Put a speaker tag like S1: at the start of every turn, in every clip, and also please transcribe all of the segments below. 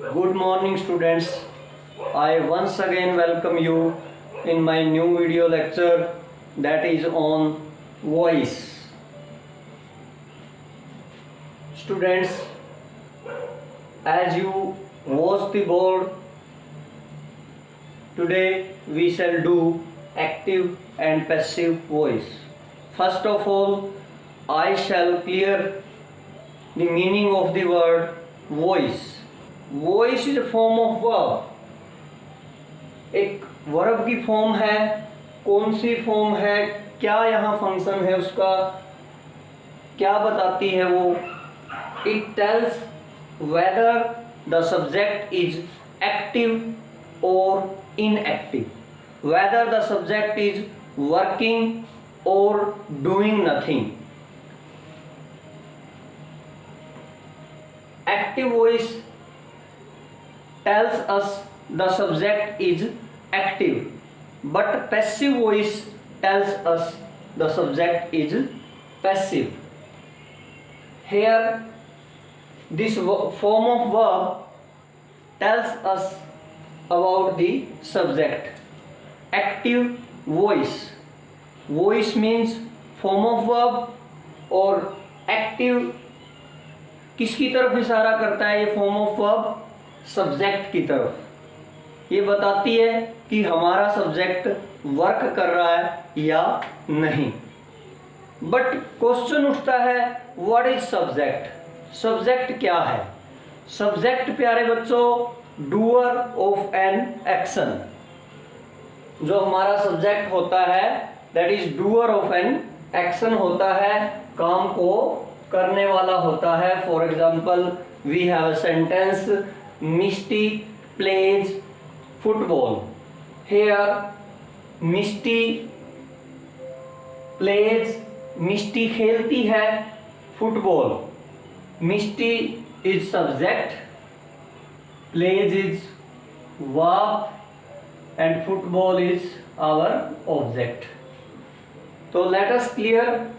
S1: Good morning students. I once again welcome you in my new video lecture that is on voice. Students, as you watch the board, today we shall do active and passive voice. First of all, I shall clear the meaning of the word voice. Voice is form of verb, एक verb की form है। कौन सी form है, क्या यहाँ function है उसका, क्या बताती है वो? It tells whether the subject is active और inactive, whether the subject is working और doing nothing. Active voice tells us the subject is active, but passive voice tells us the subject is passive. Here this form of verb tells us about the subject. Active voice, voice means form of verb, और active किसकी तरफ इशारा करता है ये form of verb? Subject की तरफ। ये बताती है कि हमारा सब्जेक्ट वर्क कर रहा है या नहीं। बट क्वेश्चन उठता है, व्हाट इज सब्जेक्ट? सब्जेक्ट क्या है? सब्जेक्ट प्यारे बच्चों, डूअर ऑफ एन एक्शन। जो हमारा सब्जेक्ट होता है that is doer of an action होता है, काम को करने वाला होता है। For example we have a sentence, Misty plays football. Here Misty plays, Misty खेलती है football. Misty is subject, plays is verb and football is our object. तो let us clear,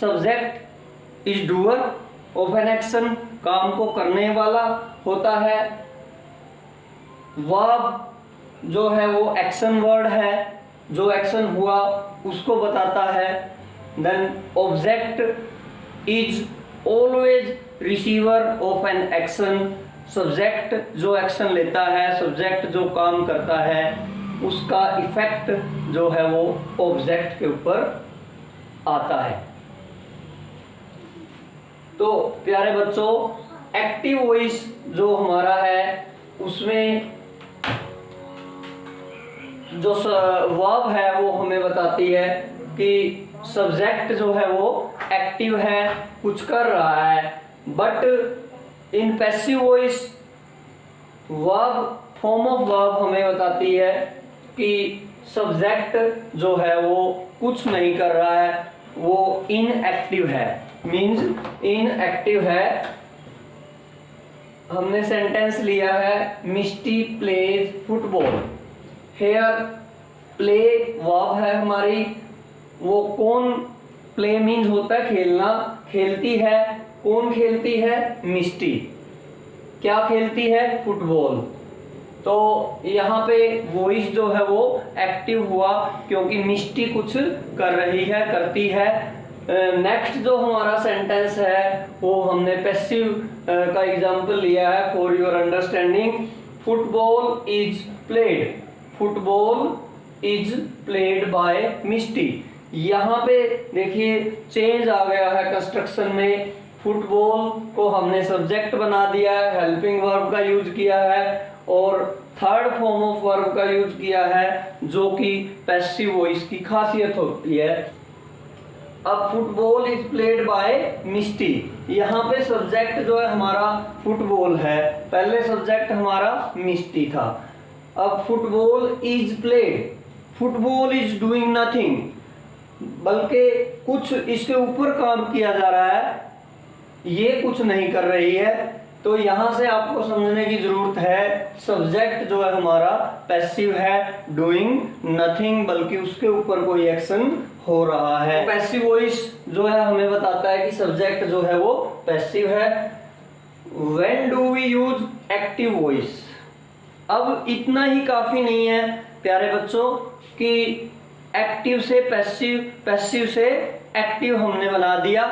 S1: subject is doer of an action, काम को करने वाला होता है। वर्ब जो है वो एक्शन वर्ड है, जो एक्शन हुआ उसको बताता है। Then object is always receiver of an action, subject जो एक्शन लेता है, सब्जेक्ट जो काम करता है, उसका इफेक्ट जो है वो ऑब्जेक्ट के ऊपर आता है। तो प्यारे बच्चों, एक्टिव वॉइस जो हमारा है उसमें जो वर्ब है वो हमें बताती है कि सब्जेक्ट जो है वो एक्टिव है, कुछ कर रहा है। But in passive voice verb, form of verb हमें बताती है कि सब्जेक्ट जो है वो कुछ नहीं कर रहा है, वो इनएक्टिव है, मीन्स इनएक्टिव है। हमने सेंटेंस लिया है, Misty plays football. Here play verb है हमारी, वो कौन, प्ले मीन्स होता है खेलना, खेलती है। कौन खेलती है? मिस्टी। क्या खेलती है? फुटबॉल। तो यहाँ पे वॉइस जो है वो एक्टिव हुआ क्योंकि मिस्टी कुछ कर रही है, करती है। नेक्स्ट जो हमारा सेंटेंस है वो हमने पैसिव का एग्जांपल लिया है for your understanding. Football is played, football is played by Misty. यहाँ पे देखिए चेंज आ गया है कंस्ट्रक्शन में। फुटबॉल को हमने सब्जेक्ट बना दिया है, हेल्पिंग वर्ब का यूज किया है, और थर्ड फॉर्म ऑफ वर्ब का यूज किया है जो कि पैसिव वॉइस की खासियत होती है। अब football is played by Misty, यहाँ पे सब्जेक्ट जो है हमारा फुटबॉल है, पहले सब्जेक्ट हमारा मिस्टी था। अब football is played, football is doing nothing, बल्कि कुछ इसके ऊपर काम किया जा रहा है, ये कुछ नहीं कर रही है। तो यहाँ से आपको समझने की जरूरत है, सब्जेक्ट जो है हमारा पैसिव है, डूइंग नथिंग, बल्कि उसके ऊपर कोई एक्शन हो रहा है। पैसिव वॉइस जो है हमें बताता है कि सब्जेक्ट जो है वो पैसिव है। When do we we use active voice. अब इतना ही काफी नहीं है प्यारे बच्चों कि एक्टिव से पैसिव, पैसिव से एक्टिव हमने बना दिया।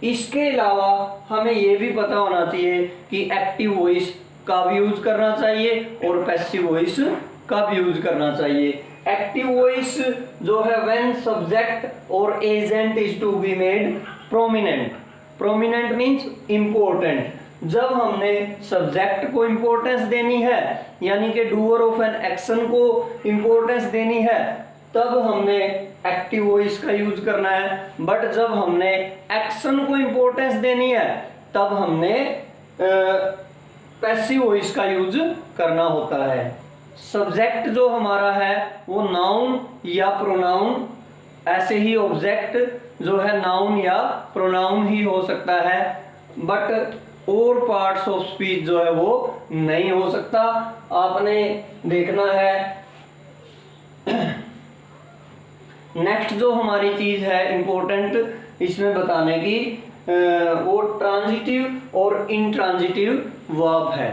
S1: इसके अलावा हमें यह भी पता होना चाहिए कि एक्टिव वॉइस कब यूज करना चाहिए और पैसिव वॉइस कब यूज करना चाहिए। एक्टिव वॉइस जो है व्हेन सब्जेक्ट और agent is to be made prominent. Prominent means important. जब हमने सब्जेक्ट को इंपॉर्टेंस देनी है यानी कि डूअर ऑफ एन एक्शन को इंपॉर्टेंस देनी है तब हमने एक्टिव वॉइस का यूज करना है। बट जब हमने एक्शन को इंपॉर्टेंस देनी है तब हमने पैसिव वॉइस का यूज करना होता है। सब्जेक्ट जो हमारा है वो नाउन या प्रोनाउन, ऐसे ही ऑब्जेक्ट जो है नाउन या प्रोनाउन ही हो सकता है, बट और पार्ट्स ऑफ स्पीच जो है वो नहीं हो सकता। आपने देखना है नेक्स्ट जो हमारी चीज है इंपॉर्टेंट इसमें बताने की, वो ट्रांजिटिव और इंट्रांजिटिव वर्ब है।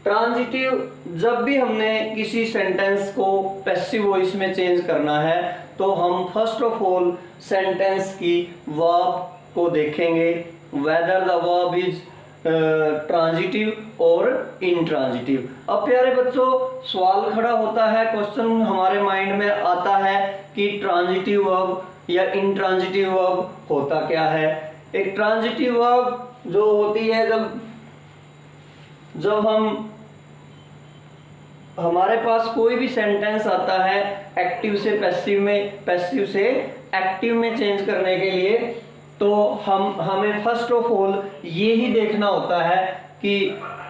S1: ट्रांजिटिव, जब भी हमने किसी सेंटेंस को पैसिव वॉइस में चेंज करना है तो हम फर्स्ट ऑफ ऑल सेंटेंस की वर्ब को देखेंगे, whether the verb is transitive और इंट्रांजिटिव। अब प्यारे बच्चों सवाल खड़ा होता है, क्वेश्चन हमारे माइंड में आता है कि ट्रांजिटिव वर्ब या इंट्रांजिटिव वर्ब होता क्या है। एक ट्रांजिटिव वर्ब जो होती है जब हमारे पास कोई भी सेंटेंस आता है एक्टिव से पैसिव में, पैसिव से एक्टिव में चेंज करने के लिए, तो हमें फर्स्ट ऑफ ऑल ये ही देखना होता है कि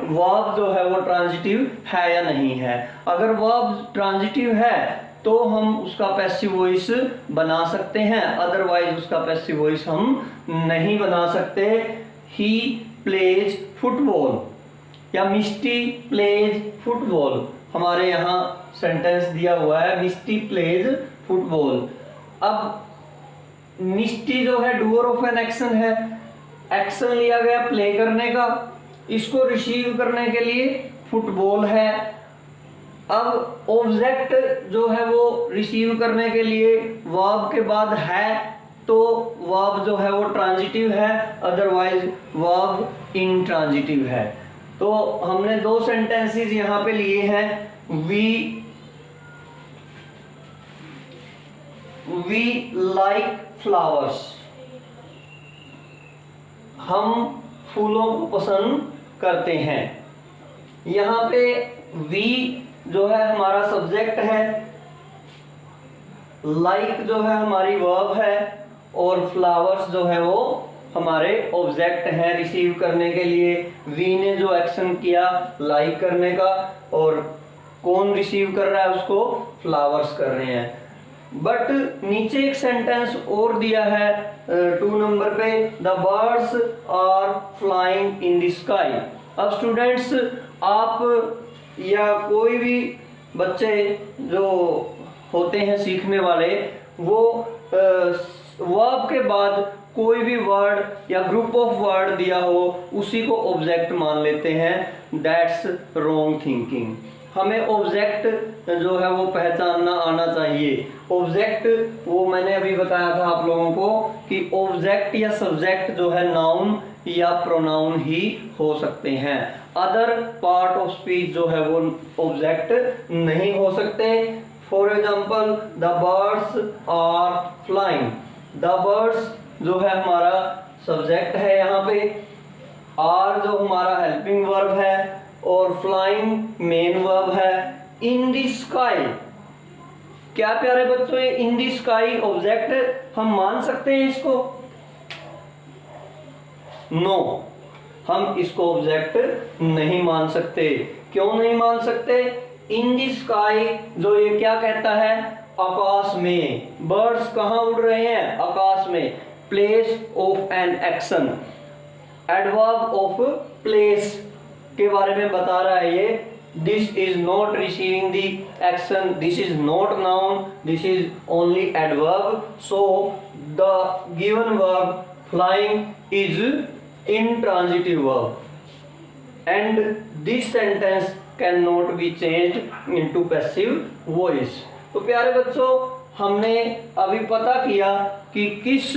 S1: वर्ब जो है वो ट्रांजिटिव है या नहीं है। अगर वर्ब ट्रांजिटिव है तो हम उसका पैसिव वॉइस बना सकते हैं, अदरवाइज उसका पैसिव वॉइस हम नहीं बना सकते। ही प्लेज फुटबॉल या मिस्टी प्लेज फुटबॉल, हमारे यहाँ सेंटेंस दिया हुआ है मिस्टी प्लेज फुटबॉल। अब मिस्टी जो है डूअर ऑफ एन एक्शन है, एक्शन लिया गया प्ले करने का, इसको रिसीव करने के लिए फुटबॉल है। अब ऑब्जेक्ट जो है वो रिसीव करने के लिए वर्ब के बाद है, तो वर्ब जो है वो ट्रांजिटिव है, अदरवाइज वर्ब इंट्रांजिटिव है। तो हमने दो सेंटेंसेस यहाँ पे लिए हैं, वी लाइक फ्लावर्स, हम फूलों को पसंद करते हैं। यहाँ पे वी जो है हमारा सब्जेक्ट है, लाइक जो है हमारी वर्ब है और फ्लावर्स जो है वो हमारे ऑब्जेक्ट हैं रिसीव करने के लिए। वी ने जो एक्शन किया लाइक करने का, और कौन रिसीव कर रहा है उसको, फ्लावर्स कर रहे हैं। बट नीचे एक सेंटेंस और दिया है 2 नंबर पे, the birds are flying in the sky. अब स्टूडेंट्स, आप या कोई भी बच्चे जो होते हैं सीखने वाले, वो वर्ब के बाद कोई भी वर्ड या ग्रुप ऑफ वर्ड दिया हो उसी को ऑब्जेक्ट मान लेते हैं। That's wrong thinking. हमें ऑब्जेक्ट जो है वो पहचानना आना चाहिए। ऑब्जेक्ट, वो मैंने अभी बताया था आप लोगों को कि ऑब्जेक्ट या सब्जेक्ट जो है नाउन या प्रोनाउन ही हो सकते हैं, अदर पार्ट ऑफ स्पीच जो है वो ऑब्जेक्ट नहीं हो सकते। For example, the birds are flying, the birds जो है हमारा सब्जेक्ट है यहाँ पे, आर जो हमारा हेल्पिंग वर्ब है और फ्लाइंग मेन वर्ब है। इन द स्काई, क्या प्यारे बच्चों ये इन द स्काई ऑब्जेक्ट हम मान सकते हैं इसको? नो, हम इसको ऑब्जेक्ट नहीं मान सकते। क्यों नहीं मान सकते? इन द स्काई जो ये क्या कहता है, आकाश में। बर्ड्स कहाँ उड़ रहे हैं? आकाश में। Place of an action, adverb of place के बारे में बता रहा है ये। This is not receiving the action, this is not noun, this is only adverb. So the given verb flying is intransitive verb. And this sentence can not be changed into passive voice. तो प्यारे बच्चों, हमने अभी पता किया कि किस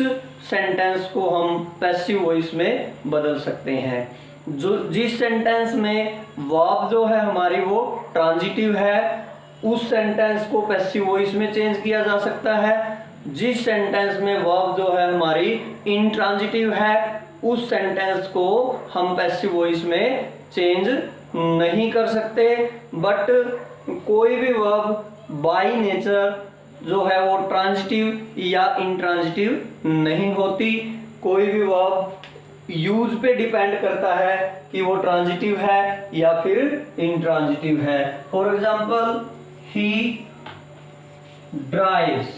S1: sentence को हम पैसिव वॉइस में बदल सकते हैं। जो जिस सेंटेंस में वर्ब जो है हमारी वो ट्रांजिटिव है, उस सेंटेंस को पैसिव वॉइस में चेंज किया जा सकता है। जिस सेंटेंस में वर्ब जो है हमारी इंट्रांजिटिव है, उस सेंटेंस को हम पैसिव वॉइस में चेंज नहीं कर सकते। बट कोई भी वर्ब बाय नेचर जो है वो ट्रांजिटिव या इंट्रांजिटिव नहीं होती। कोई भी वर्ब यूज पे डिपेंड करता है कि वो ट्रांजिटिव है या फिर इंट्रांजिटिव है। फॉर एग्जाम्पल, ही ड्राइव्स,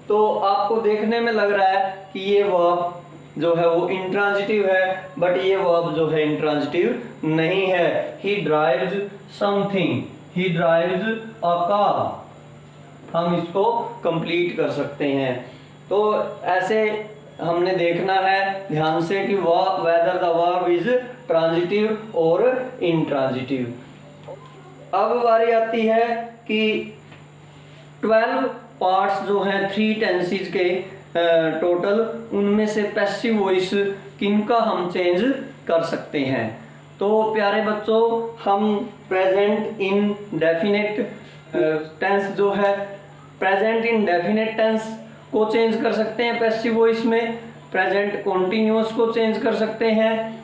S1: तो आपको देखने में लग रहा है कि ये वर्ब जो है वो इंट्रांजिटिव है, बट ये वर्ब जो है इंट्रांजिटिव नहीं है। ही drives something, he drives a car, हम इसको कंप्लीट कर सकते हैं। तो ऐसे हमने देखना है ध्यान से कि whether the verb is transitive और इंट्रांजिटिव। अब बारी आती है कि 12 पार्ट्स जो हैं 3 टेंसेस के टोटल, उनमें से पैसिव वॉइस किनका हम चेंज कर सकते हैं। तो प्यारे बच्चों, हम प्रेजेंट इंडेफिनिट टेंस जो है, प्रेजेंट इंडेफिनिट टेंस को चेंज कर सकते हैं पैसिव वॉइस में, प्रेजेंट कॉन्टिन्यूअस को चेंज कर सकते हैं,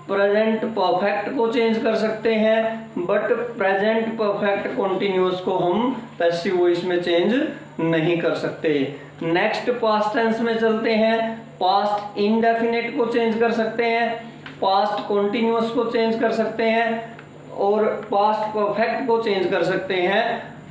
S1: प्रेजेंट परफेक्ट को चेंज कर सकते हैं, बट प्रेजेंट परफेक्ट कॉन्टिन्यूअस को हम पैसिव वॉइस में चेंज नहीं कर सकते। नेक्स्ट पास्ट टेंस में चलते हैं। पास्ट इंडेफिनिट को चेंज कर सकते हैं, पास्ट कॉन्टिन्यूअस को चेंज कर सकते हैं और पास्ट परफेक्ट को चेंज कर सकते हैं।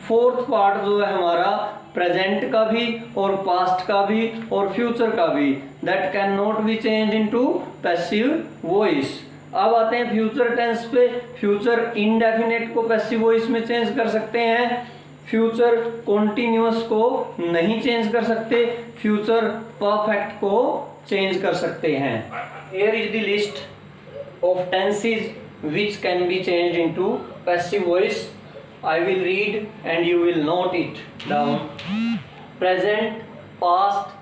S1: फोर्थ पार्ट जो है हमारा प्रेजेंट का भी और पास्ट का भी और फ्यूचर का भी, that can not be change into passive voice. अब आते हैं फ्यूचर टेंस पे। फ्यूचर इंडेफिनिट को पैसिव वॉइस में चेंज कर सकते हैं, फ्यूचर कॉन्टिन्यूअस को नहीं चेंज कर सकते, फ्यूचर परफेक्ट को चेंज कर सकते हैं। Here is the list of tenses which can be changed into passive voice. I will read and you will note it down. Present, past,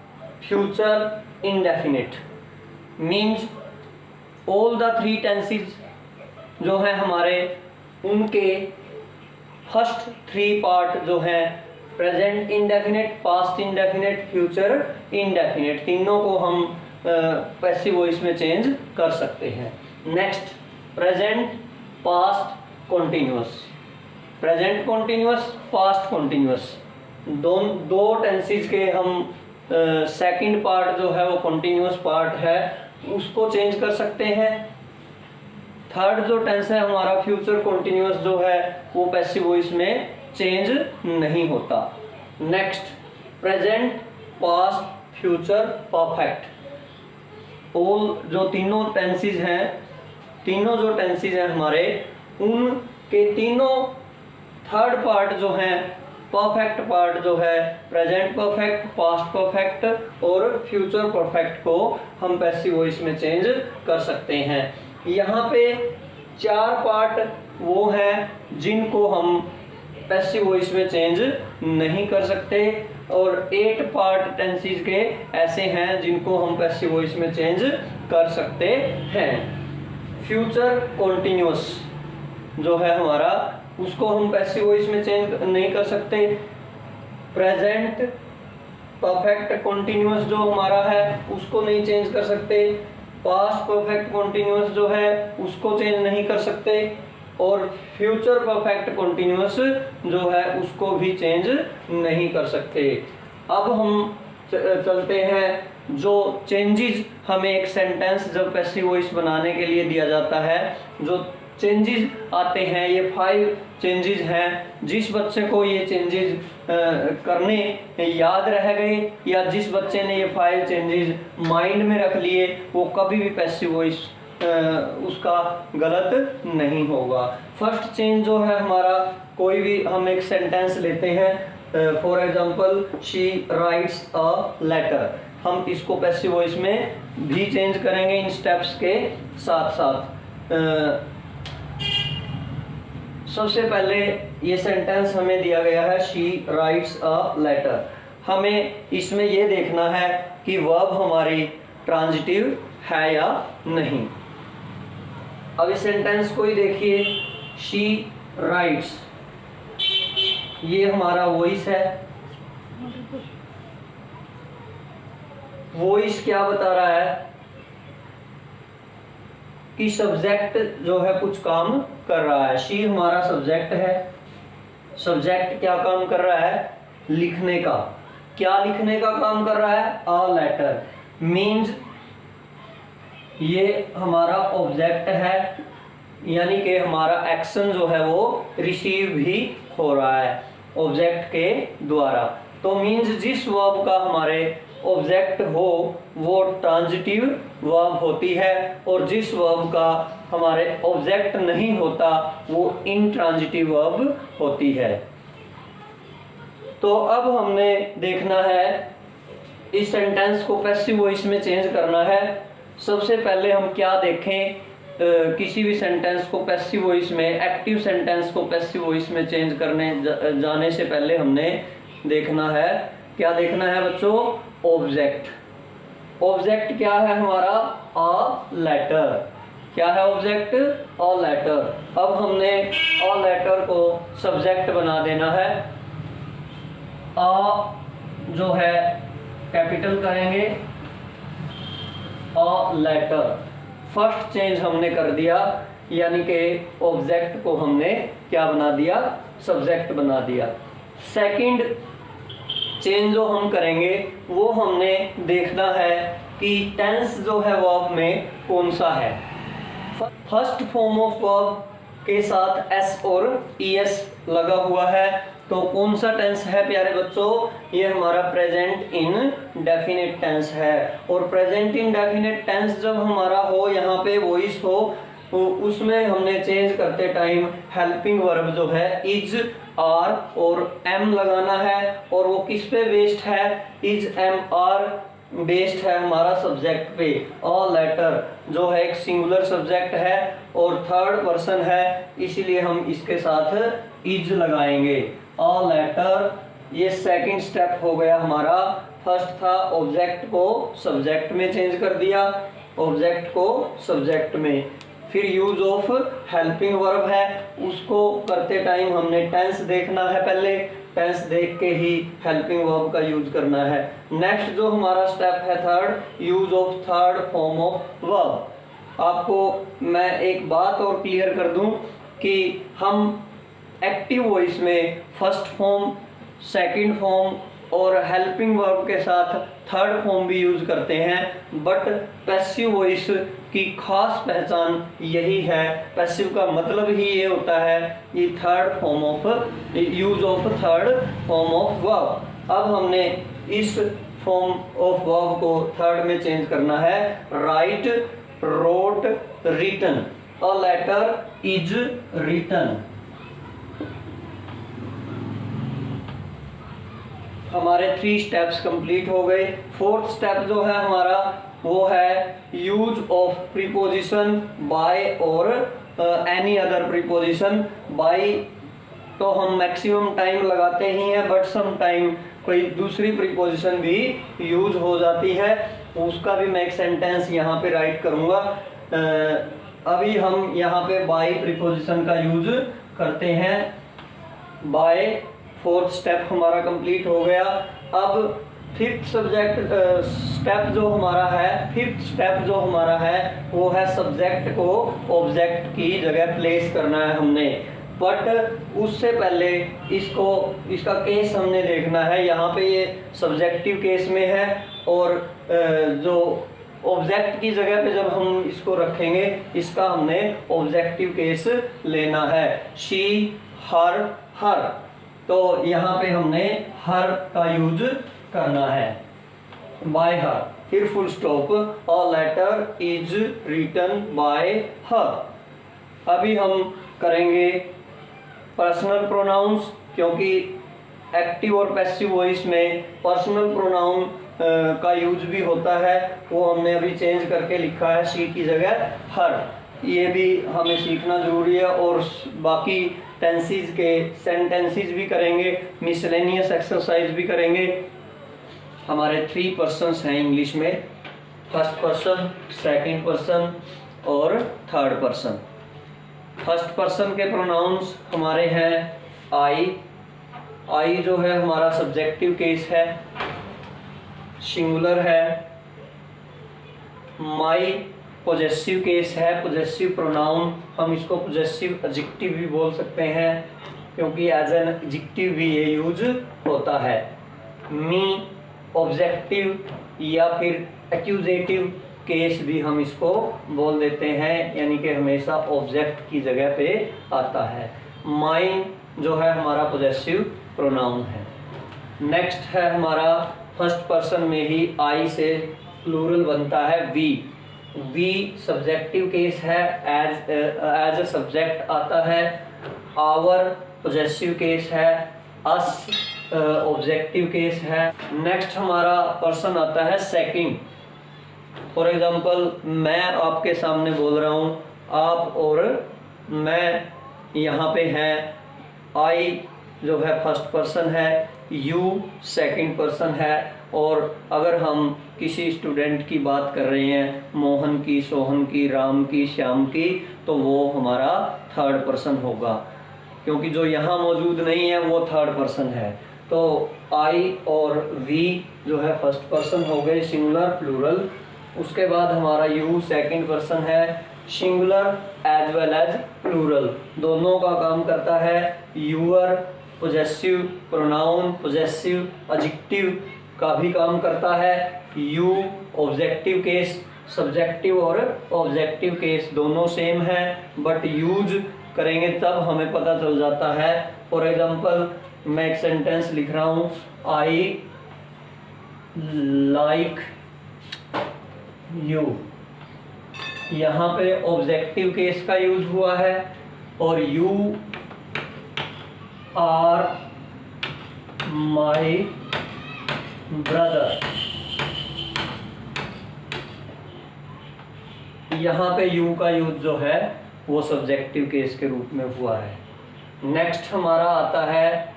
S1: future, indefinite means all the 3 tenses जो हैं हमारे, उनके first 3 part जो हैं present indefinite, past indefinite, future indefinite, तीनों को हम passive voice में चेंज कर सकते हैं। Next, present, past, continuous. Present continuous, past continuous, दो टेंसेस के हम सेकंड पार्ट जो है वो कॉन्टिन्यूअस पार्ट है, उसको चेंज कर सकते हैं। थर्ड जो टेंस है हमारा फ्यूचर कॉन्टिन्यूअस जो है वो पैसिव वॉइस में चेंज नहीं होता। Next, present, past, future, perfect, all जो तीनों टेंसेस हैं, तीनों जो टेंसेस हैं हमारे, उनके तीनों थर्ड पार्ट जो हैं, परफेक्ट पार्ट जो है प्रेजेंट परफेक्ट, पास्ट परफेक्ट और फ्यूचर परफेक्ट को हम पैसिव वॉइस में चेंज कर सकते हैं। यहाँ पे 4 पार्ट वो हैं जिनको हम पैसिव वॉइस में चेंज नहीं कर सकते और 8 पार्ट टेंसेस के ऐसे हैं जिनको हम पैसिव वॉइस में चेंज कर सकते हैं। फ्यूचर कॉन्टिन्यूअस जो है हमारा, उसको हम पैसिव वॉइस में चेंज नहीं कर सकते। प्रेजेंट परफेक्ट कॉन्टिन्यूअस जो हमारा है उसको नहीं चेंज कर सकते। पास्ट परफेक्ट कॉन्टिन्यूअस जो है उसको चेंज नहीं कर सकते और फ्यूचर परफेक्ट कॉन्टिन्यूअस जो है उसको भी चेंज नहीं कर सकते। अब हम चलते हैं जो चेंजेस हमें एक सेंटेंस जब पैसिव वॉइस बनाने के लिए दिया जाता है, जो चेंजेस आते हैं, ये 5 चेंजेस हैं। जिस बच्चे को ये चेंजेस करने याद रह गए या जिस बच्चे ने ये 5 चेंजेस माइंड में रख लिए, वो कभी भी पैसिव वॉइस उसका गलत नहीं होगा। फर्स्ट चेंज जो है हमारा, कोई भी हम एक सेंटेंस लेते हैं, for example she writes a letter, हम इसको पैसिव वॉइस में भी चेंज करेंगे इन स्टेप्स के साथ साथ। सबसे पहले ये सेंटेंस हमें दिया गया है, शी राइट्स अ लेटर। हमें इसमें ये देखना है कि वर्ब हमारी ट्रांजिटिव है या नहीं। अब इस सेंटेंस को ही देखिए, शी राइट्स, ये हमारा वॉइस है। वॉइस क्या बता रहा है कि सब्जेक्ट जो है कुछ काम कर रहा है। शी हमारा सब्जेक्ट है। सब्जेक्ट क्या काम कर रहा है? लिखने का। क्या लिखने का काम कर रहा है? A letter. मीन्स ये हमारा ऑब्जेक्ट है, यानी कि हमारा एक्शन जो है वो रिसीव भी हो रहा है ऑब्जेक्ट के द्वारा। तो मीन्स जिस वर्ब का हमारे ऑब्जेक्ट हो वो ट्रांजिटिव वर्ब होती है, और जिस वर्ब का हमारे ऑब्जेक्ट नहीं होता वो इनट्रांजिटिव वर्ब होती है। तो अब हमने देखना है इस सेंटेंस को पैसिव वॉइस में चेंज करना है। सबसे पहले हम क्या देखें, किसी भी सेंटेंस को पैसिव वॉइस में, एक्टिव सेंटेंस को पैसिव वॉइस में चेंज करने जाने से पहले हमने देखना है, क्या देखना है बच्चों? ऑब्जेक्ट। ऑब्जेक्ट क्या है हमारा? A letter. क्या है ऑब्जेक्ट? A letter. अब हमने अ लेटर को सब्जेक्ट बना देना है। अ जो है कैपिटल करेंगे, अ लेटर। फर्स्ट चेंज हमने कर दिया, यानी कि ऑब्जेक्ट को हमने क्या बना दिया? सब्जेक्ट बना दिया। सेकंड चेंज जो हम करेंगे वो हमने देखना है कि टेंस जो है वर्ब में कौन सा है। फर्स्ट फॉर्म ऑफ वर्ब के साथ एस और ईएस लगा हुआ है, तो कौन सा टेंस है प्यारे बच्चों? ये हमारा प्रेजेंट इन डेफिनेट टेंस है। और प्रेजेंट इन डेफिनेट टेंस जब हमारा हो, यहाँ पे वॉइस हो, तो उसमें हमने चेंज करते टाइम हेल्पिंग वर्ब जो है इज, आर और एम लगाना है। और वो किस पे बेस्ड है? इज, एम, आर बेस्ड है हमारा सब्जेक्ट पे। अ लेटर जो है एक सिंगुलर सब्जेक्ट है और थर्ड पर्सन है, इसीलिए हम इसके साथ इज लगाएंगे। अ लेटर, ये सेकंड स्टेप हो गया हमारा। फर्स्ट था ऑब्जेक्ट को सब्जेक्ट में चेंज कर दिया, ऑब्जेक्ट को सब्जेक्ट में। फिर यूज ऑफ हेल्पिंग वर्ब है, उसको करते टाइम हमने टेंस देखना है पहले, टेंस देख के ही हेल्पिंग वर्ब का यूज करना है। नेक्स्ट जो हमारा स्टेप है third, use of third form of verb. आपको मैं एक बात और क्लियर कर दूं कि हम एक्टिव वॉइस में फर्स्ट फॉर्म, सेकंड फॉर्म और हेल्पिंग वर्ब के साथ थर्ड फॉर्म भी यूज करते हैं, बट पैसिव वॉइस की खास पहचान यही है। पैसिव का मतलब ही ये होता है ये third form of, use of third form of verb. अब हमने इस फॉर्म ऑफ वर्ब को थर्ड में चेंज करना है। Write, wrote, written. A letter is written. हमारे 3 स्टेप्स कंप्लीट हो गए। फोर्थ स्टेप जो है हमारा वो है यूज ऑफ प्रीपोजिशन बाय और एनी अदर प्रीपोजिशन। बाय तो हम मैक्सिमम टाइम लगाते ही हैं, बट सम टाइम कोई दूसरी प्रीपोजिशन भी यूज हो जाती है, उसका भी मैं एक सेंटेंस यहाँ पे राइट करूँगा। अभी हम यहाँ पे बाय प्रीपोजिशन का यूज करते हैं। बाय, फोर्थ स्टेप हमारा कंप्लीट हो गया। अब फिफ्थ स्टेप जो हमारा है वो है सब्जेक्ट को ऑब्जेक्ट की जगह प्लेस करना है हमने। बट उससे पहले इसका केस हमने देखना है। यहाँ पे ये सब्जेक्टिव केस में है, और जो ऑब्जेक्ट की जगह पे जब हम इसको रखेंगे इसका हमने ऑब्जेक्टिव केस लेना है। शी, हर, हर, तो यहाँ पे हमने हर का यूज करना है, बाय हर। फिर full stop. A letter is written by her. अभी हम करेंगे पर्सनल प्रोनाउंस, क्योंकि एक्टिव और पैसिव वॉइस में पर्सनल प्रोनाउन का यूज भी होता है, वो हमने अभी चेंज करके लिखा है शी की जगह हर। ये भी हमें सीखना ज़रूरी है। और बाकी टेंसेस के सेंटेंसेस भी करेंगे, मिसलेनियस एक्सरसाइज भी करेंगे। हमारे 3 पर्सन्स हैं इंग्लिश में, फर्स्ट पर्सन, सेकंड पर्सन और थर्ड पर्सन। फर्स्ट पर्सन के प्रोनाउंस हमारे हैं आई। आई जो है हमारा सब्जेक्टिव केस है, सिंगुलर है। माई पॉजेसिव केस है, पॉजेसिव प्रोनाउन, हम इसको पॉजेसिव एडजेक्टिव भी बोल सकते हैं क्योंकि एज एन एडजेक्टिव भी ये यूज होता है। मी ऑब्जेक्टिव या फिर एक्यूजेटिव केस भी हम इसको बोल देते हैं, यानी कि हमेशा ऑब्जेक्ट की जगह पे आता है। माइन जो है हमारा पॉजेसिव प्रोनाउन है। नेक्स्ट है हमारा फर्स्ट पर्सन में ही आई से प्लूरल बनता है वी। वी सब्जेक्टिव केस है, एज अ सब्जेक्ट आता है। आवर पॉजेसिव केस है, अस ऑब्जेक्टिव केस है। नेक्स्ट हमारा पर्सन आता है सेकंड। फॉर एग्जांपल मैं आपके सामने बोल रहा हूँ, आप और मैं यहाँ पे हैं। आई जो है फर्स्ट पर्सन है, यू सेकंड पर्सन है। और अगर हम किसी स्टूडेंट की बात कर रहे हैं, मोहन की, सोहन की, राम की, श्याम की, तो वो हमारा थर्ड पर्सन होगा क्योंकि जो यहाँ मौजूद नहीं है वो थर्ड पर्सन है। तो आई और वी जो है फर्स्ट पर्सन हो गए, सिंगुलर प्लूरल। उसके बाद हमारा यू सेकंड पर्सन है, singular as well as plural, दोनों का काम करता है। Your possessive pronoun, possessive adjective का भी काम करता है। यू ऑब्जेक्टिव केस, सब्जेक्टिव और ऑब्जेक्टिव केस दोनों सेम है, बट यूज करेंगे तब हमें पता चल जाता है। फॉर एग्जांपल मैं एक सेंटेंस लिख रहा हूँ, आई लाइक यू। यहाँ पे ऑब्जेक्टिव केस का यूज हुआ है। और यू आर माई ब्रदर, यहाँ पे यू का यूज जो है वो सब्जेक्टिव केस के रूप में हुआ है। नेक्स्ट हमारा आता है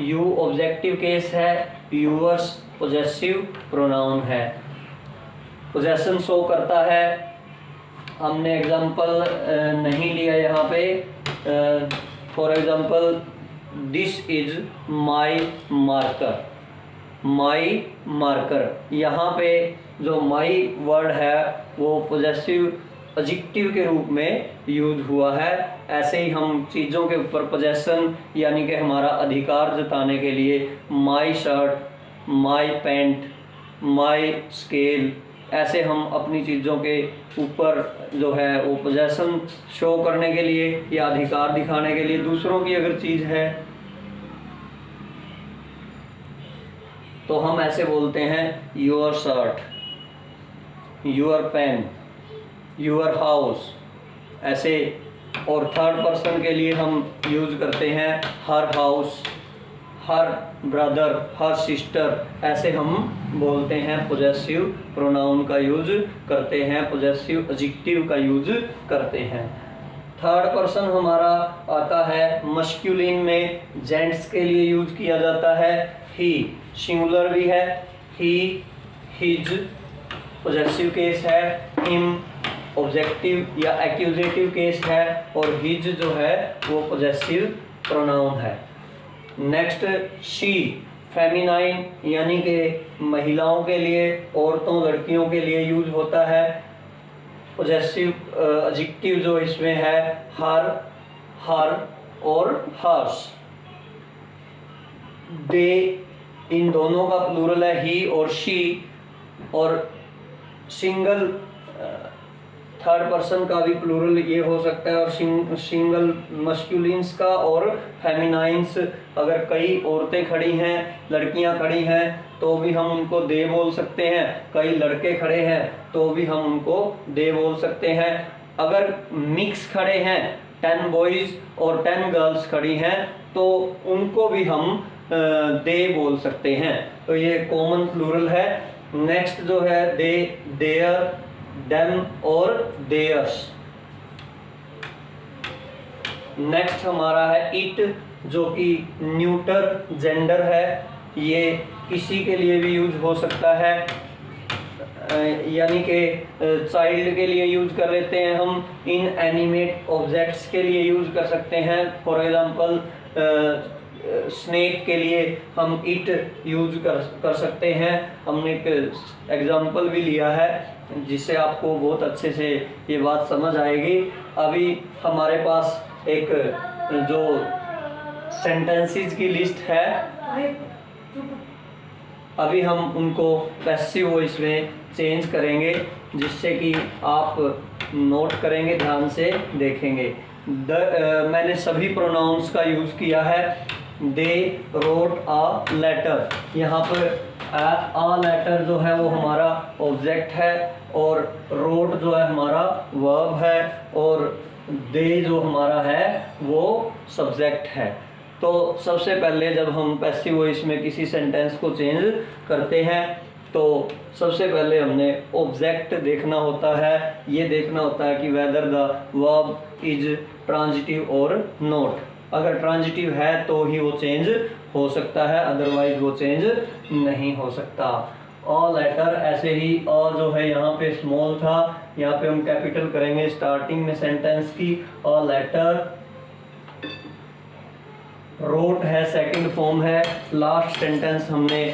S1: यू ऑब्जेक्टिव केस है, यूअर्स पॉजेसिव प्रोनाउन है, पोजेशन शो करता है। हमने एग्जांपल नहीं लिया यहाँ पे। For example this is my marker, my marker, यहाँ पे जो माई वर्ड है वो पॉजेसिव एडजेक्टिव के रूप में यूज हुआ है। ऐसे ही हम चीज़ों के ऊपर पोजेशन यानी कि हमारा अधिकार जताने के लिए my shirt, my pant, my scale, ऐसे हम अपनी चीज़ों के ऊपर जो है वो पोजेशन शो करने के लिए या अधिकार दिखाने के लिए, दूसरों की अगर चीज़ है तो हम ऐसे बोलते हैं your shirt, your pen, your house ऐसे। और थर्ड पर्सन के लिए हम यूज करते हैं her house, her brother, her sister, ऐसे हम बोलते हैं। पॉजेसिव प्रोनाउन का यूज करते हैं, पॉजेसिव एडजेक्टिव का यूज करते हैं। थर्ड पर्सन हमारा आता है मस्कुलिन में, जेंट्स के लिए यूज किया जाता है। ही सिंगुलर भी है, ही, हिज पॉजेसिव केस है, हिम ऑब्जेक्टिव या एक्यूजेटिव केस है, और हिज जो है वो पॉजेसिव प्रोनाउन है। नेक्स्ट शी फेमिनाइन यानी कि महिलाओं के लिए, औरतों लड़कियों के लिए यूज होता है। पॉजेसिव एडजेक्टिव जो इसमें है हर, हर और हर्स। दे इन दोनों का प्लूरल है ही और शी। और सिंगल थर्ड पर्सन का भी प्लूरल ये हो सकता है, और सिंगल मस्कुलिन्स का और फेमिनाइंस। अगर कई औरतें खड़ी हैं, लड़कियां खड़ी हैं, तो भी हम उनको दे बोल सकते हैं। कई लड़के खड़े हैं तो भी हम उनको दे बोल सकते हैं। अगर मिक्स खड़े हैं, 10 बॉयज़ और 10 गर्ल्स खड़ी हैं, तो उनको भी हम दे बोल सकते हैं। तो ये कॉमन प्लूरल है। नेक्स्ट जो है दे, देयर, देम और देयर्स। नेक्स्ट हमारा है इट, जो कि न्यूटर जेंडर है, ये किसी के लिए भी यूज हो सकता है, यानी कि चाइल्ड के लिए यूज कर लेते हैं हम, इन एनिमेट ऑब्जेक्ट्स के लिए यूज कर सकते हैं। फॉर एग्जांपल स्नेक के लिए हम इट यूज कर सकते हैं। हमने एक एग्जांपल भी लिया है जिससे आपको बहुत अच्छे से ये बात समझ आएगी। अभी हमारे पास एक जो सेंटेंसेस की लिस्ट है, अभी हम उनको पैसिव वॉइस में चेंज करेंगे, जिससे कि आप नोट करेंगे, ध्यान से देखेंगे। मैंने सभी प्रोनाउंस का यूज किया है। दे रोट अ लेटर, यहाँ पर अ लेटर जो है वो हमारा ऑब्जेक्ट है, और रोट जो है हमारा वर्ब है, और दे जो हमारा है वो सब्जेक्ट है। तो सबसे पहले जब हम पैसिव वॉइस में किसी सेंटेंस को चेंज करते हैं तो सबसे पहले हमने ऑब्जेक्ट देखना होता है। ये देखना होता है कि whether the verb is transitive और नॉट। अगर ट्रांजिटिव है तो ही वो चेंज हो सकता है, अदरवाइज वो चेंज नहीं हो सकता। अ लेटर, ऐसे ही अ जो है यहाँ पे स्मॉल था, यहाँ पे हम कैपिटल करेंगे स्टार्टिंग में सेंटेंस की। अ लेटर, रोट है सेकंड फॉर्म है। लास्ट सेंटेंस हमने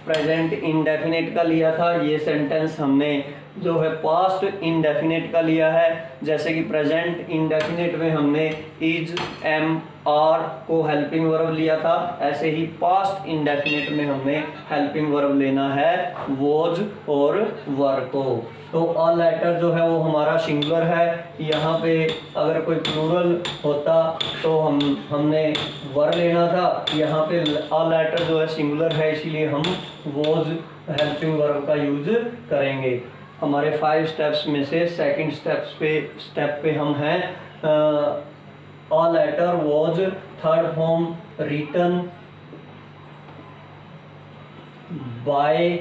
S1: प्रेजेंट इंडेफिनिट का लिया था, ये सेंटेंस हमने जो है पास्ट इंडेफिनिट का लिया है। जैसे कि प्रेजेंट इंडेफिनिट में हमने इज, एम, आर को हेल्पिंग वर्ब लिया था, ऐसे ही पास्ट इंडेफिनिट में हमने हेल्पिंग वर्ब लेना है वॉज और वर को। तो अ लेटर जो है वो हमारा सिंगुलर है। यहाँ पे अगर कोई प्लूरल होता तो हमने वर लेना था। यहाँ पे अ लेटर जो है सिंगुलर है, इसीलिए हम वॉज हेल्पिंग वर्ब का यूज करेंगे। हमारे 5 स्टेप्स में से सेकंड स्टेप पे हम हैं। A letter was, third form written by,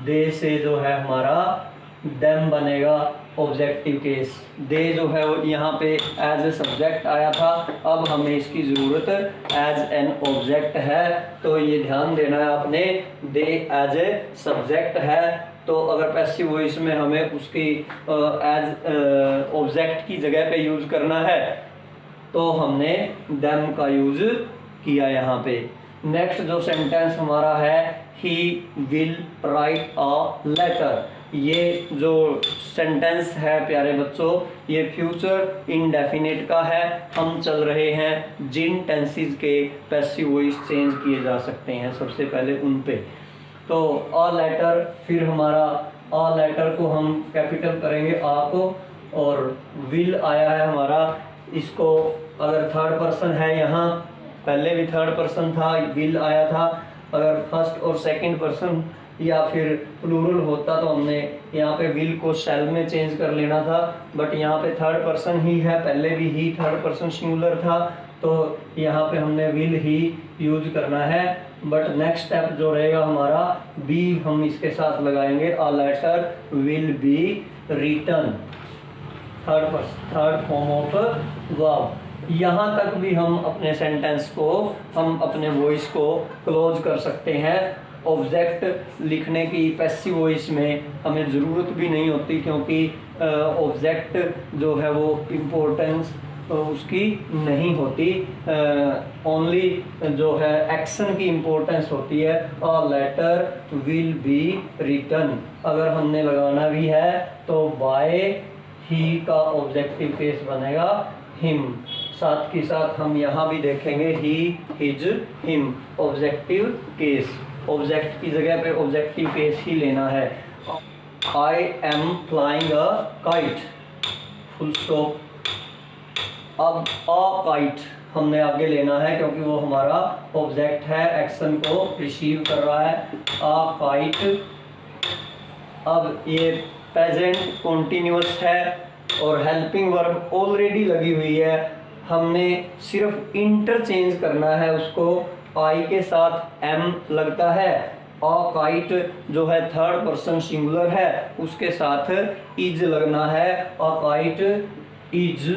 S1: दे से जो है हमारा देम बनेगा ऑब्जेक्टिव केस। दे जो है यहाँ पे एज ए सब्जेक्ट आया था, अब हमें इसकी ज़रूरत एज एन ऑब्जेक्ट है, तो ये ध्यान देना है आपने। दे एज ए सब्जेक्ट है, तो अगर पैसिव वॉइस में हमें उसकी एज ऑब्जेक्ट की जगह पे यूज़ करना है तो हमने देम का यूज़ किया यहाँ पे। नेक्स्ट जो सेंटेंस हमारा है, he will write a letter, ये जो सेंटेंस है प्यारे बच्चों, ये फ्यूचर इंडेफिनिट का है। हम चल रहे हैं जिन टेंसेस के पैसिव वॉइस चेंज किए जा सकते हैं, सबसे पहले उन पे। तो अ लेटर, फिर हमारा अ लेटर को हम कैपिटल करेंगे आ को, और विल आया है हमारा, इसको अगर थर्ड पर्सन है, यहाँ पहले भी थर्ड पर्सन था, विल आया था। अगर फर्स्ट और सेकंड पर्सन या फिर प्लूरल होता तो हमने यहाँ पे विल को शैल में चेंज कर लेना था, बट यहाँ पे थर्ड पर्सन ही है, पहले भी ही थर्ड पर्सन सिंगुलर था, तो यहाँ पे हमने विल ही यूज करना है। बट नेक्स्ट स्टेप जो रहेगा हमारा बी, हम इसके साथ लगाएंगे, a letter will be written, third form of verb. यहाँ तक भी हम अपने सेंटेंस को, हम अपने वॉइस को क्लोज कर सकते हैं। ऑब्जेक्ट लिखने की पैसिव वॉइस में हमें ज़रूरत भी नहीं होती, क्योंकि ऑब्जेक्ट जो है वो इम्पोर्टेंस उसकी नहीं होती, ओनली जो है एक्शन की इम्पोर्टेंस होती है। A letter will be written, अगर हमने लगाना भी है तो बाय ही का ऑब्जेक्टिव केस बनेगा हिम। साथ के साथ हम यहाँ भी देखेंगे he, his, him, objective case. Object की जगह पे ऑब्जेक्टिव केस ही लेना है। I am flying a kite, full stop. अब अ काइट हमने आगे लेना है, क्योंकि वो हमारा ऑब्जेक्ट है, एक्शन को रिसीव कर रहा है। अ काइट, अब ये प्रेजेंट कॉन्टिन्यूअस है और हेल्पिंग वर्ब ऑलरेडी लगी हुई है, हमने सिर्फ इंटरचेंज करना है उसको। आई के साथ एम लगता है, अ काइट जो है थर्ड पर्सन सिंगुलर है, उसके साथ इज लगना है, अ काइट इज।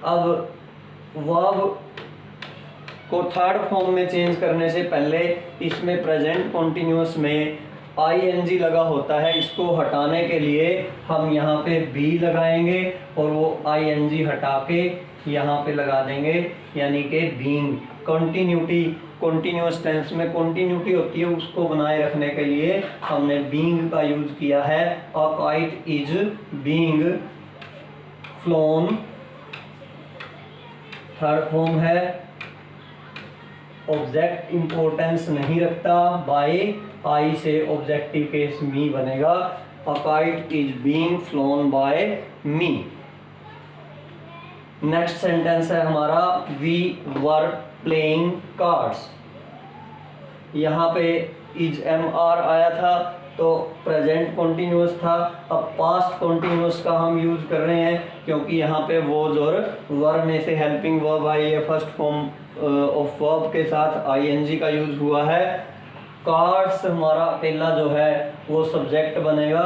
S1: अब वर्ब को थर्ड फॉर्म में चेंज करने से पहले इसमें प्रेजेंट कॉन्टिन्यूअस में आईएनजी लगा होता है, इसको हटाने के लिए हम यहाँ पे बी लगाएंगे और वो आईएनजी हटा के यहाँ पे लगा देंगे, यानी कि बीइंग। कंटिन्यूटी, कॉन्टिन्यूअस टेंस में कॉन्टिन्यूटी होती है, उसको बनाए रखने के लिए हमने बीइंग का यूज किया है। A kite is being flown, third form है। ऑब्जेक्ट इंपॉर्टेंस नहीं रखता, बाय आई से ऑब्जेक्टिव केस मी बनेगा। A kite is being flown by me. Next sentence है हमारा वी वर प्लेइंग कार्ड्स। यहाँ पे इज एम आर आया था तो प्रेजेंट कॉन्टिन्यूअस था, अब पास्ट कॉन्टिन्यूअस का हम यूज कर रहे हैं क्योंकि यहाँ पे वॉज और वर में से हेल्पिंग वर्ब आई है, फर्स्ट फॉर्म ऑफ वर्ब के साथ आईएनजी का यूज हुआ है। कार्ड्स हमारा पहला जो है वो सब्जेक्ट बनेगा,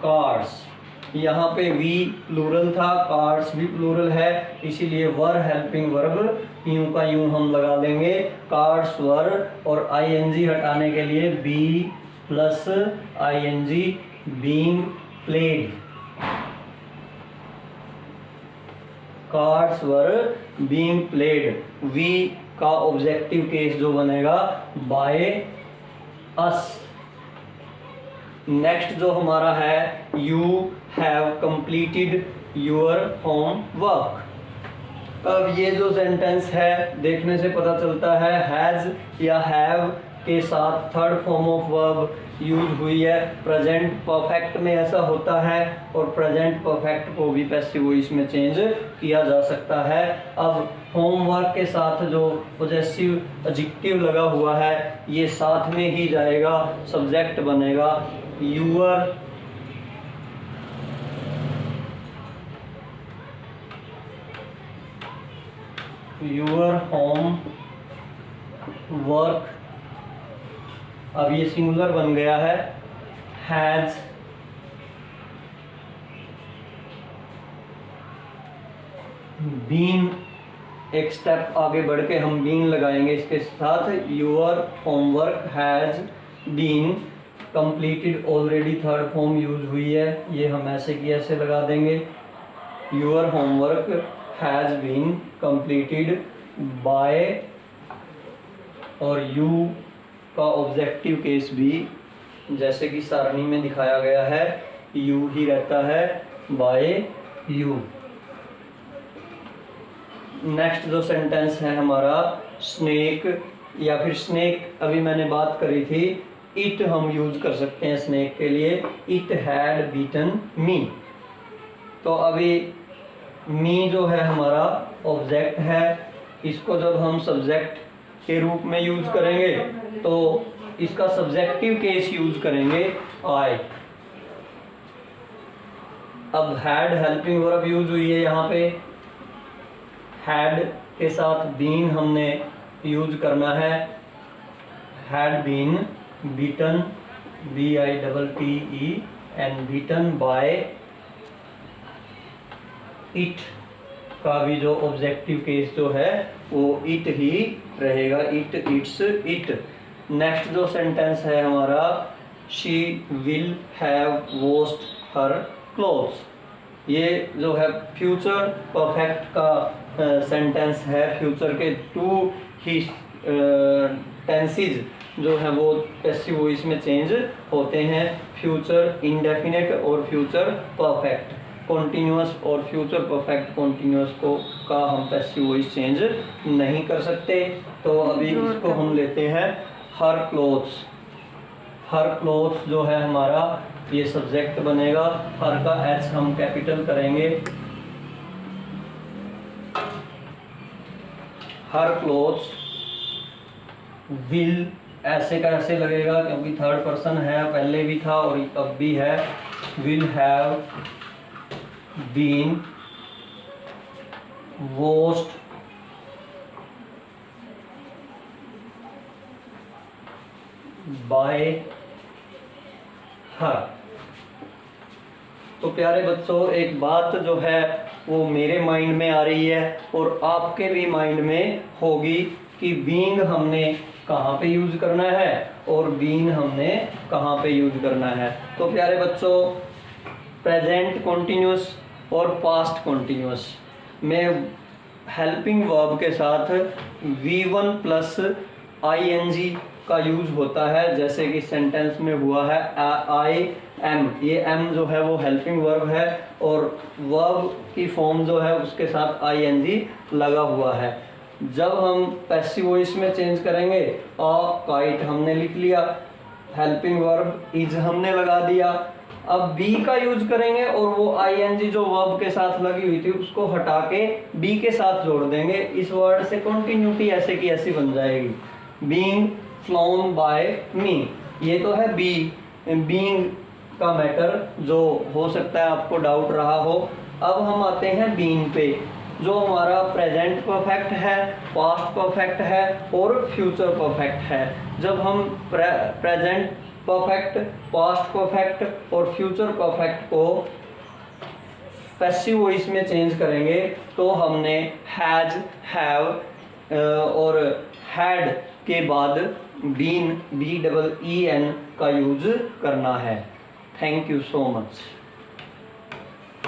S1: कार्ड्स। यहाँ पे वी प्लूरल था, कार्ड्स भी प्लूरल है, इसीलिए वर हेल्पिंग वर्ब यूं का यूं हम लगा देंगे, कार्ड्स वर, और आईएनजी हटाने के लिए be plus ING, being played. Cards were being played. We का ऑब्जेक्टिव केस जो बनेगा बाय अस। नेक्स्ट जो हमारा है you have completed your homework. अब ये जो सेंटेंस है देखने से पता चलता है हैज या हैव के साथ third form of verb use हुई है। प्रेजेंट परफेक्ट में ऐसा होता है और प्रेजेंट परफेक्ट को भी पैसिव वॉइस में चेंज किया जा सकता है। अब होमवर्क के साथ जो पॉजेसिव एडजेक्टिव लगा हुआ है ये साथ में ही जाएगा, सब्जेक्ट बनेगा यूअर। योर होम वर्क, अब ये सिंगुलर बन गया है, हैज बीन। एक स्टेप आगे बढ़ के हम बीन लगाएंगे इसके साथ, your homework has been completed. Already third form use हुई है, ये हम ऐसे की ऐसे लगा देंगे, your homework has been completed by, और यू का ऑब्जेक्टिव केस भी जैसे कि सारणी में दिखाया गया है यू ही रहता है, बाय यू। नेक्स्ट जो सेंटेंस है हमारा स्नेक, या फिर स्नेक अभी मैंने बात करी थी, इट हम यूज कर सकते हैं स्नेक के लिए, इट हैड बीटन मी। तो अभी मी जो है हमारा ऑब्जेक्ट है, इसको जब हम सब्जेक्ट के रूप में यूज करेंगे तो इसका सब्जेक्टिव केस यूज करेंगे आई। अब हैड हेल्पिंग वर्ब यूज हुई है, यहाँ पे हैड के साथ बीन हमने यूज करना है, had been beaten, BITTE and beaten by it का भी जो ऑब्जेक्टिव केस जो है वो इट ही रहेगा, इट इट्स इट। नेक्स्ट जो सेंटेंस है हमारा she will have washed her clothes, ये जो है फ्यूचर परफेक्ट का सेंटेंस है। फ्यूचर के टू ही टेंसेस जो है वो पैसिव वॉइस में चेंज होते हैं, फ्यूचर इंडेफिनिट और फ्यूचर परफेक्ट। कॉन्टिन्यूअस और फ्यूचर परफेक्ट कॉन्टिन्यूअस को का हम पैसिव वॉइस चेंज नहीं कर सकते। तो अभी इसको हम लेते हैं हर क्लोथ्स। हर क्लोथ्स जो है हमारा ये सब्जेक्ट बनेगा, हर का एच हम कैपिटल करेंगे, हर क्लोथ्स विल ऐसे का ऐसे लगेगा क्योंकि थर्ड पर्सन है, पहले भी था और अब भी है, will have been washed by her. तो प्यारे बच्चों, एक बात जो है वो मेरे माइंड में आ रही है और आपके भी माइंड में होगी कि बीइंग हमने कहाँ पे यूज करना है और बीन हमने कहाँ पे यूज करना है। तो प्यारे बच्चों, प्रेजेंट कॉन्टिन्यूस और पास्ट कॉन्टिन्यूस में हेल्पिंग वर्ब के साथ V1 प्लस ing का यूज होता है, जैसे कि सेंटेंस में हुआ है आई एम। ये एम जो है वो हेल्पिंग वर्ब है और वर्ब की फॉर्म जो है उसके साथ ing लगा हुआ है। जब हम पैसिव वॉइस में चेंज करेंगे, अ काइट हमने लिख लिया, हेल्पिंग वर्ब इज हमने लगा दिया। अब बी का यूज करेंगे और वो ing जो वर्ब के साथ लगी हुई थी उसको हटा के बी के साथ जोड़ देंगे। इस वर्ड से कंटिन्यूटी ऐसे की ऐसी बन जाएगी, बीइंग फ्लोन बाय मी। ये तो है बी बीइंग का मैटर, जो हो सकता है आपको डाउट रहा हो। अब हम आते हैं बीन पे, जो हमारा प्रेजेंट परफेक्ट है, पास्ट परफेक्ट है और फ्यूचर परफेक्ट है। जब हम प्रेजेंट परफेक्ट, पास्ट परफेक्ट और फ्यूचर परफेक्ट को पैसिव वॉइस में चेंज करेंगे तो हमने हैज, हैव और हैड के बाद बीन, BEEN का यूज करना है। Thank you so much.